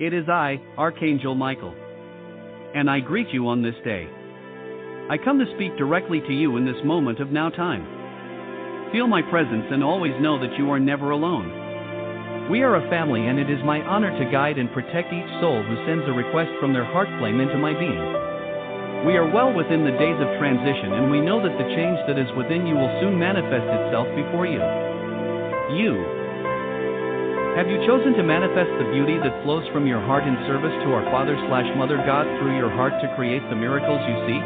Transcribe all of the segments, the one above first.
It is I, Archangel Michael. And I greet you on this day. I come to speak directly to you in this moment of now time. Feel my presence and always know that you are never alone. We are a family, and it is my honor to guide and protect each soul who sends a request from their heart flame into my being. We are well within the days of transition, and we know that the change that is within you will soon manifest itself before you. Have you chosen to manifest the beauty that flows from your heart in service to our Father/Mother God through your heart to create the miracles you seek?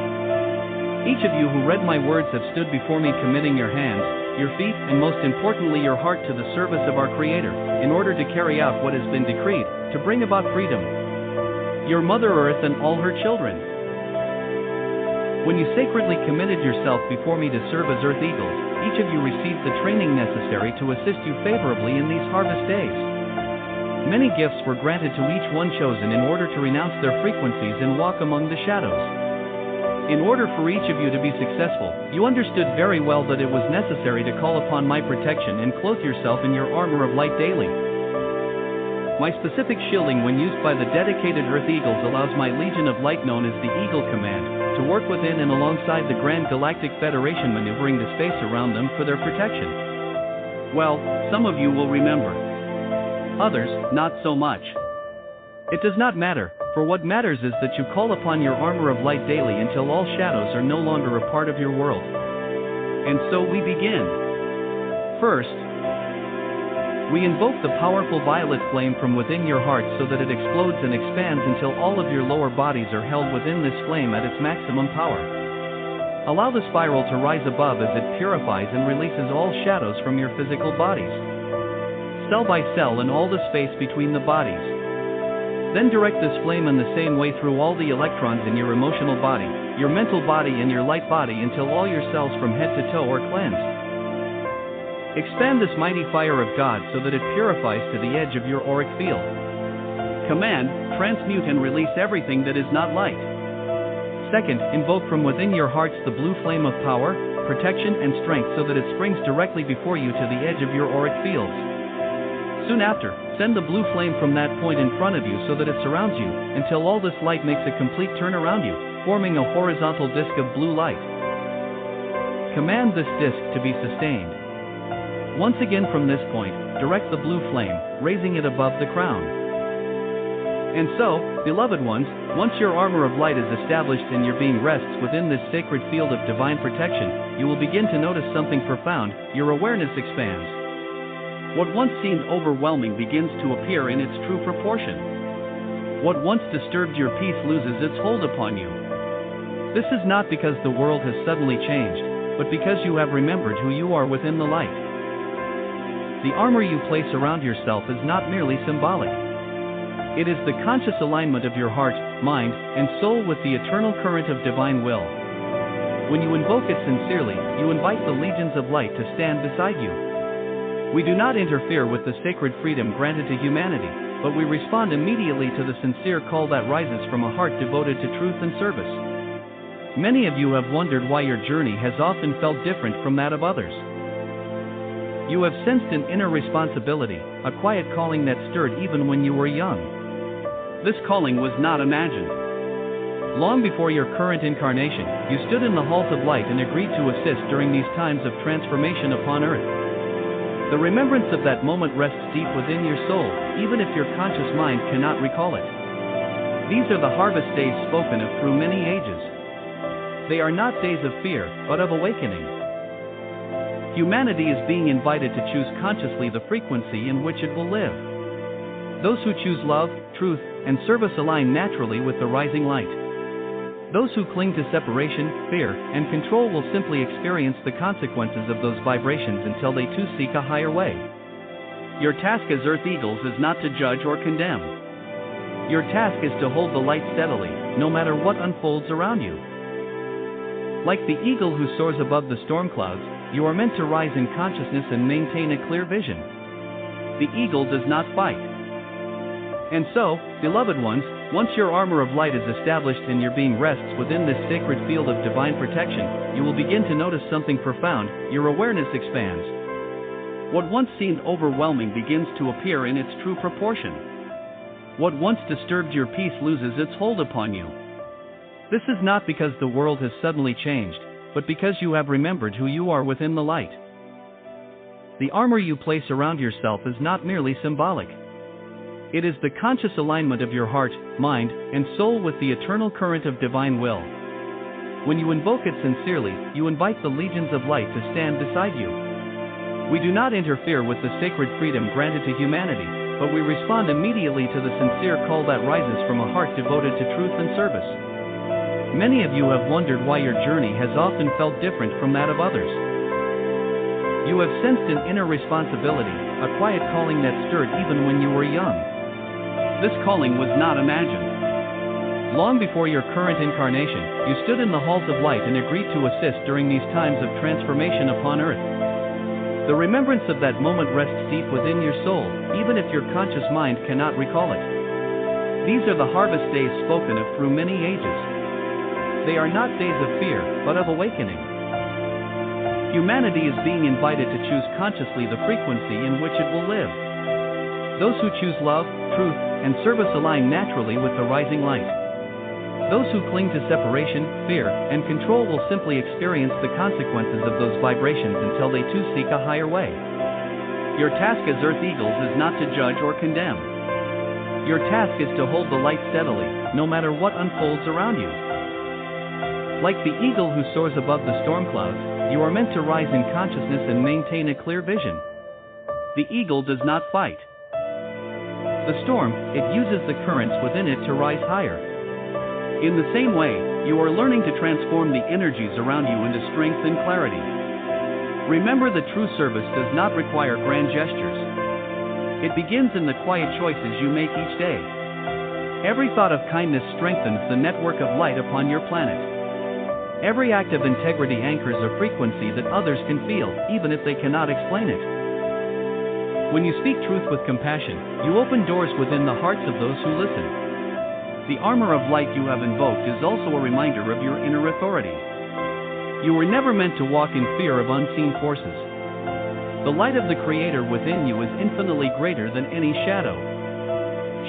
Each of you who read my words have stood before me, committing your hands, your feet, and most importantly your heart to the service of our Creator, in order to carry out what has been decreed, to bring about freedom. Your Mother Earth and all her children. When you sacredly committed yourself before me to serve as Earth Eagles, each of you received the training necessary to assist you favorably in these harvest days. Many gifts were granted to each one chosen in order to renounce their frequencies and walk among the shadows. In order for each of you to be successful, you understood very well that it was necessary to call upon my protection and clothe yourself in your armor of light daily. My specific shielding when used by the dedicated Earth Eagles allows my Legion of Light, known as the Eagle Command, to work within and alongside the Grand Galactic Federation, maneuvering the space around them for their protection. Well, some of you will remember. Others, not so much. It does not matter, for what matters is that you call upon your armor of light daily until all shadows are no longer a part of your world. And so we begin. First, we invoke the powerful violet flame from within your heart so that it explodes and expands until all of your lower bodies are held within this flame at its maximum power. Allow the spiral to rise above as it purifies and releases all shadows from your physical bodies, cell by cell, and all the space between the bodies. Then direct this flame in the same way through all the electrons in your emotional body, your mental body, and your light body until all your cells from head to toe are cleansed. Expand this mighty fire of God so that it purifies to the edge of your auric field. Command, transmute, and release everything that is not light. Second, invoke from within your hearts the blue flame of power, protection, and strength so that it springs directly before you to the edge of your auric fields. Soon after, send the blue flame from that point in front of you so that it surrounds you, until all this light makes a complete turn around you, forming a horizontal disk of blue light. Command this disk to be sustained. Once again from this point, direct the blue flame, raising it above the crown. And so, beloved ones, once your armor of light is established and your being rests within this sacred field of divine protection, you will begin to notice something profound. Your awareness expands. What once seemed overwhelming begins to appear in its true proportion. What once disturbed your peace loses its hold upon you. This is not because the world has suddenly changed, but because you have remembered who you are within the light. The armor you place around yourself is not merely symbolic. It is the conscious alignment of your heart, mind, and soul with the eternal current of divine will. When you invoke it sincerely, you invite the legions of light to stand beside you. We do not interfere with the sacred freedom granted to humanity, but we respond immediately to the sincere call that rises from a heart devoted to truth and service. Many of you have wondered why your journey has often felt different from that of others. You have sensed an inner responsibility, a quiet calling that stirred even when you were young. This calling was not imagined. Long before your current incarnation, you stood in the halls of light and agreed to assist during these times of transformation upon earth. The remembrance of that moment rests deep within your soul, even if your conscious mind cannot recall it. These are the harvest days spoken of through many ages. They are not days of fear, but of awakening. Humanity is being invited to choose consciously the frequency in which it will live. Those who choose love, truth, and service align naturally with the rising light. Those who cling to separation, fear, and control will simply experience the consequences of those vibrations until they too seek a higher way. Your task as Earth Eagles is not to judge or condemn. Your task is to hold the light steadily, no matter what unfolds around you. Like the eagle who soars above the storm clouds, you are meant to rise in consciousness and maintain a clear vision. The eagle does not fight. And so, beloved ones, once your armor of light is established and your being rests within this sacred field of divine protection, you will begin to notice something profound. Your awareness expands. What once seemed overwhelming begins to appear in its true proportion. What once disturbed your peace loses its hold upon you. This is not because the world has suddenly changed, but because you have remembered who you are within the light. The armor you place around yourself is not merely symbolic. It is the conscious alignment of your heart, mind, and soul with the eternal current of divine will. When you invoke it sincerely, you invite the legions of light to stand beside you. We do not interfere with the sacred freedom granted to humanity, but we respond immediately to the sincere call that rises from a heart devoted to truth and service. Many of you have wondered why your journey has often felt different from that of others. You have sensed an inner responsibility, a quiet calling that stirred even when you were young. This calling was not imagined. Long before your current incarnation, you stood in the halls of light and agreed to assist during these times of transformation upon earth. The remembrance of that moment rests deep within your soul, even if your conscious mind cannot recall it. These are the harvest days spoken of through many ages. They are not days of fear, but of awakening. Humanity is being invited to choose consciously the frequency in which it will live. Those who choose love, truth, and service align naturally with the rising light. Those who cling to separation, fear, and control will simply experience the consequences of those vibrations until they too seek a higher way. Your task as Earth Eagles is not to judge or condemn. Your task is to hold the light steadily, no matter what unfolds around you. Like the eagle who soars above the storm clouds, you are meant to rise in consciousness and maintain a clear vision. The eagle does not fight the storm, it uses the currents within it to rise higher. In the same way, you are learning to transform the energies around you into strength and clarity. Remember that true service does not require grand gestures. It begins in the quiet choices you make each day. Every thought of kindness strengthens the network of light upon your planet. Every act of integrity anchors a frequency that others can feel, even if they cannot explain it. When you speak truth with compassion, you open doors within the hearts of those who listen. The armor of light you have invoked is also a reminder of your inner authority. You were never meant to walk in fear of unseen forces. The light of the Creator within you is infinitely greater than any shadow.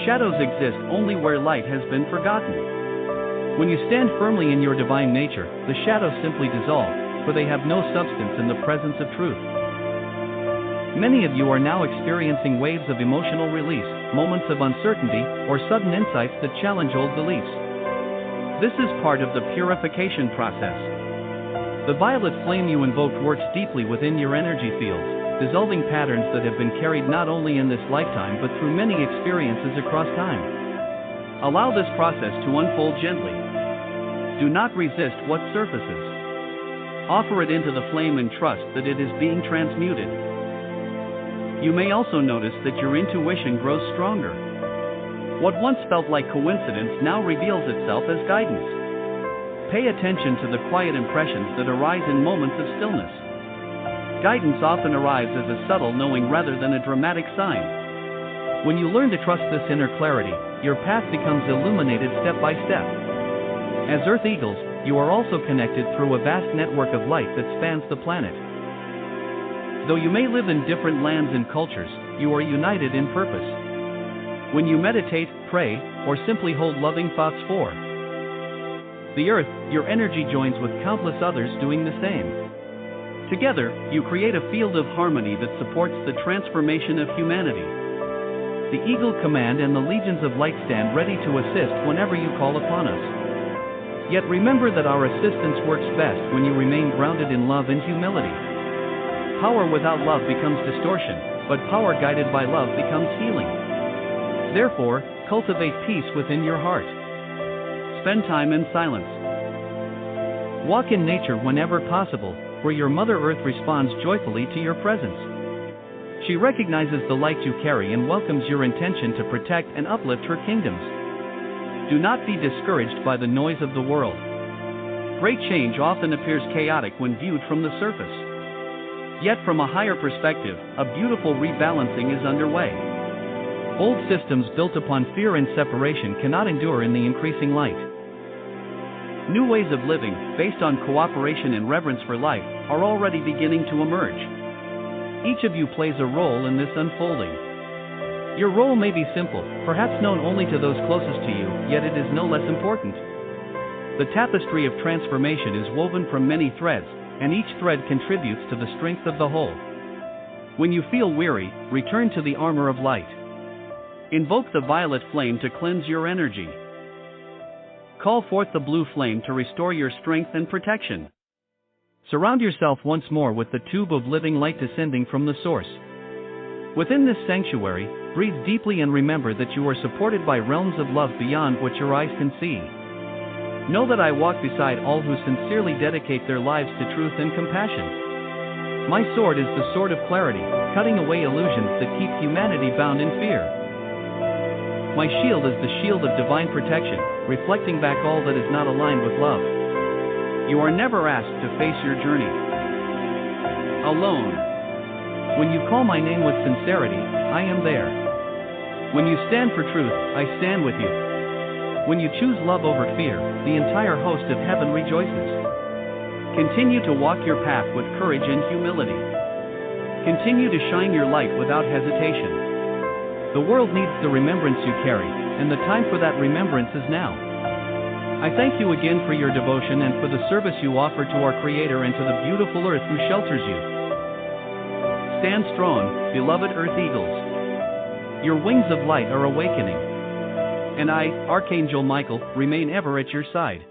Shadows exist only where light has been forgotten. When you stand firmly in your divine nature, the shadows simply dissolve, for they have no substance in the presence of truth. Many of you are now experiencing waves of emotional release, moments of uncertainty, or sudden insights that challenge old beliefs. This is part of the purification process. The violet flame you invoked works deeply within your energy fields, dissolving patterns that have been carried not only in this lifetime but through many experiences across time. Allow this process to unfold gently. Do not resist what surfaces. Offer it into the flame and trust that it is being transmuted. You may also notice that your intuition grows stronger. What once felt like coincidence now reveals itself as guidance. Pay attention to the quiet impressions that arise in moments of stillness. Guidance often arrives as a subtle knowing rather than a dramatic sign. When you learn to trust this inner clarity, your path becomes illuminated step by step. As Earth Eagles, you are also connected through a vast network of light that spans the planet. Though you may live in different lands and cultures, you are united in purpose. When you meditate, pray, or simply hold loving thoughts for the earth, your energy joins with countless others doing the same. Together, you create a field of harmony that supports the transformation of humanity. The Eagle Command and the legions of light stand ready to assist whenever you call upon us. Yet remember that our assistance works best when you remain grounded in love and humility. Power without love becomes distortion, but power guided by love becomes healing. Therefore, cultivate peace within your heart. Spend time in silence. Walk in nature whenever possible, where your Mother Earth responds joyfully to your presence. She recognizes the light you carry and welcomes your intention to protect and uplift her kingdoms. Do not be discouraged by the noise of the world. Great change often appears chaotic when viewed from the surface. Yet from a higher perspective, a beautiful rebalancing is underway. Old systems built upon fear and separation cannot endure in the increasing light. New ways of living, based on cooperation and reverence for life, are already beginning to emerge. Each of you plays a role in this unfolding. Your role may be simple, perhaps known only to those closest to you, yet it is no less important. The tapestry of transformation is woven from many threads, and each thread contributes to the strength of the whole. When you feel weary, return to the armor of light. Invoke the violet flame to cleanse your energy. Call forth the blue flame to restore your strength and protection. Surround yourself once more with the tube of living light descending from the source. Within this sanctuary, breathe deeply and remember that you are supported by realms of love beyond what your eyes can see. Know that I walk beside all who sincerely dedicate their lives to truth and compassion. My sword is the sword of clarity, cutting away illusions that keep humanity bound in fear. My shield is the shield of divine protection, reflecting back all that is not aligned with love. You are never asked to face your journey alone. When you call my name with sincerity, I am there. When you stand for truth, I stand with you. When you choose love over fear, the entire host of heaven rejoices. Continue to walk your path with courage and humility. Continue to shine your light without hesitation. The world needs the remembrance you carry, and the time for that remembrance is now. I thank you again for your devotion and for the service you offer to our Creator and to the beautiful earth who shelters you. Stand strong, beloved Earth Eagles. Your wings of light are awakening. And I, Archangel Michael, remain ever at your side.